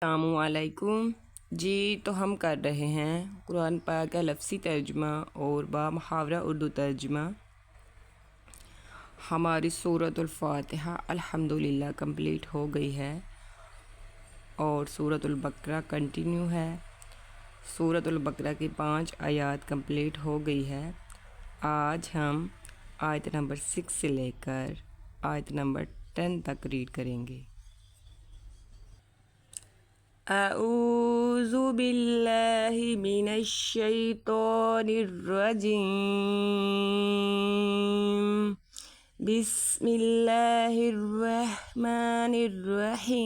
السلام علیکم جی، تو ہم کر رہے ہیں قرآن پاک کا لفظی ترجمہ اور با محاورہ اردو ترجمہ۔ ہماری سورۃ الفاتحہ الحمدللہ کمپلیٹ ہو گئی ہے اور سورۃ البقرہ کنٹینیو ہے۔ سورۃ البقرہ کی 5 آیات کمپلیٹ ہو گئی ہے۔ آج ہم آیت نمبر 6 سے لے کر آیت نمبر 10 تک ریڈ کریں گے۔ اعوذ باللہ من الشیطان الرجیم، بسم اللہ الرحمن الرحیم،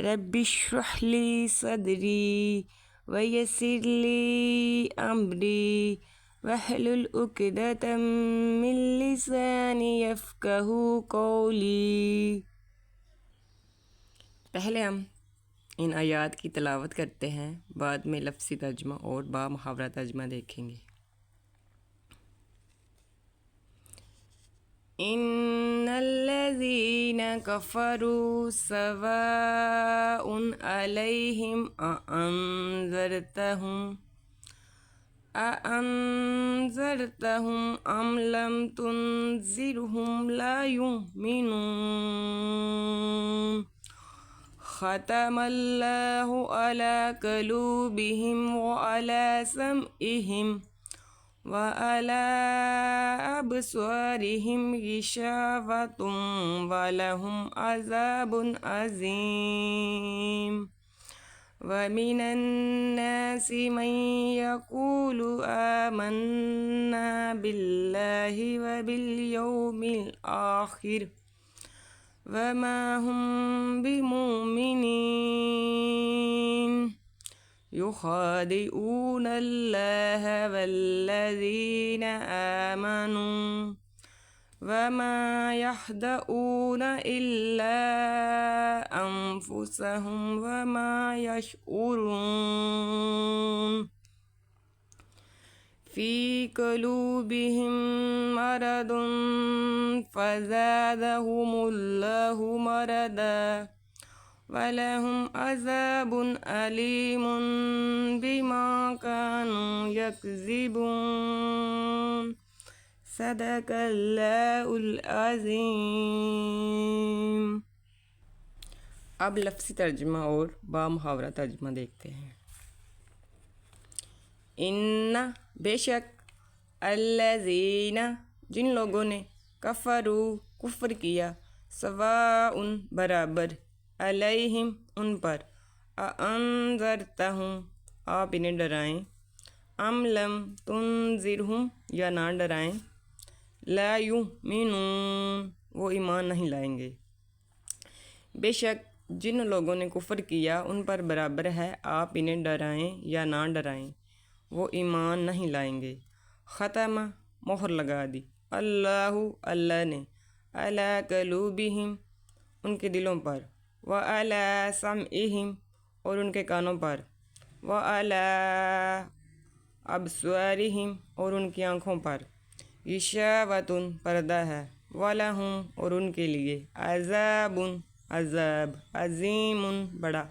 رب اشرح لی صدری ویسر لی امری واحلل عقدۃ من لسانی یفقہوا قولی۔ پہلے ہم ان آیات کی تلاوت کرتے ہیں، بعد میں لفظی ترجمہ اور با محاورہ ترجمہ دیکھیں گے۔ ان الذین کفروا سواء علیہم اانذرتہم ام لم تنذرہم لا یؤمنون، ختم اللہ علی قلوبہم وعلی سمعہم وعلی ابصارہم غشاوۃ ولہم عذاب عظیم۔ ومن الناس من یقول آمنا باللہ وبالیوم الآخر وما هم بمؤمنین، یخادعون اللہ والذین آمنوا وما یخدعون الا انفسهم وما یشعرون، فی قلوبہم مرض فزادہم اللہ مرضا ولہم عذاب علیم بما کانوا یکذبون۔ صدق اللہ العظیم۔ اب لفظی ترجمہ اور با محاورہ ترجمہ دیکھتے ہیں۔ ان بے شک، الذین جن لوگوں نے، کفروا کفر کیا، سواء برابر، علیہم ان پر، اانذرتہم آپ انہیں ڈرائیں، ام لم تنذرہم یا نہ ڈرائیں، لا یؤمنون وہ ایمان نہیں لائیں گے۔ بے شک جن لوگوں نے کفر کیا ان پر برابر ہے آپ انہیں ڈرائیں یا نہ ڈرائیں، وہ ایمان نہیں لائیں گے۔ ختم مہر لگا دی، اللہ نے، علی قلوبہم ان کے دلوں پر، وعلی سمعہم اور ان کے کانوں پر، وعلی ابصارہم اور ان کی آنکھوں پر، غشاوۃ پردہ ہے، ولہم اور ان کے لیے، عذاب عذاب، عظیم بڑا۔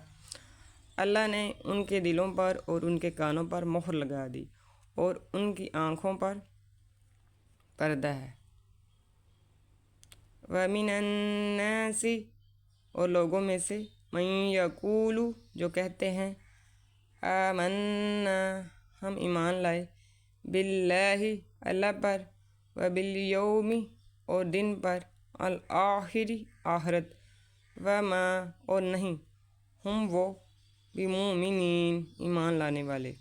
اللہ نے ان کے دلوں پر اور ان کے کانوں پر مہر لگا دی اور ان کی آنکھوں پر پردہ ہے۔ وَمِنَ النَّاسِ اور لوگوں میں سے، مَن یقول جو کہتے ہیں، آمنا ہم ایمان لائے، باللہ اللہ پر، وبالیوم اور دن پر، الآخر آخرت، وما اور نہیں، ہم وہ، بمؤمنین ایمان لانے والے۔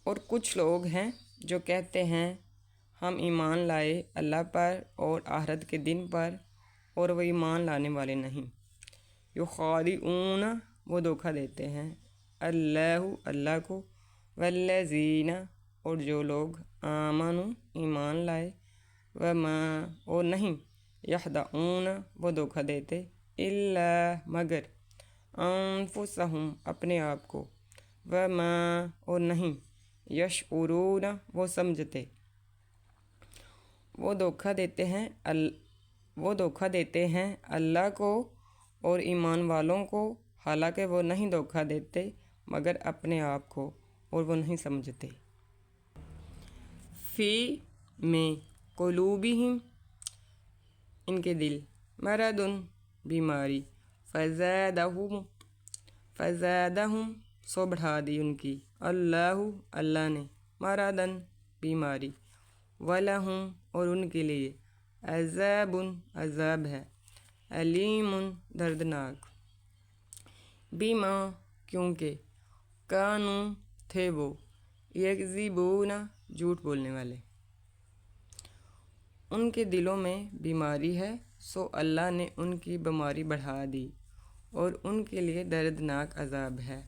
اور کچھ لوگ ہیں جو کہتے ہیں ہم ایمان لائے اللہ پر اور آخرت کے دن پر اور وہ ایمان لانے والے نہیں۔ یخادعون وہ دھوکہ دیتے ہیں، اللہ کو، والذین اور جو لوگ، آمنوا ایمان لائے، وما اور نہیں، یخدعون وہ دھوکہ دیتے، الا مگر، انفسہم اپنے آپ کو، وما اور نہیں، یشعرون وہ سمجھتے۔ وہ دھوکہ دیتے ہیں وہ دھوکہ دیتے ہیں اللہ کو اور ایمان والوں کو، حالانکہ وہ نہیں دھوکہ دیتے مگر اپنے آپ کو، اور وہ نہیں سمجھتے۔ فی میں قلوبہم ان کے دل، مرض بیماری، فزادہم سو بڑھا دی ان کی، اللہ نے، مرضاً بیماری، ولہم اور ان کے لیے، عذاب ہے، علیم دردناک، بیما کیونکہ، کانوا تھے وہ، یکذبون جھوٹ بولنے والے، ان کے دلوں میں بیماری ہے سو اللہ نے ان کی بیماری بڑھا دی، اور ان کے لیے دردناک عذاب ہے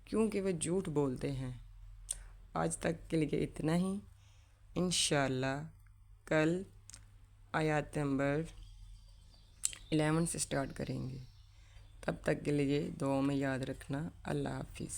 کیونکہ وہ جھوٹ بولتے ہیں۔ آج تک کے لیے اتنا ہی، انشاءاللہ کل آیات نمبر 11 سے سٹارٹ کریں گے۔ تب تک کے لیے دعاؤں میں یاد رکھنا۔ اللہ حافظ۔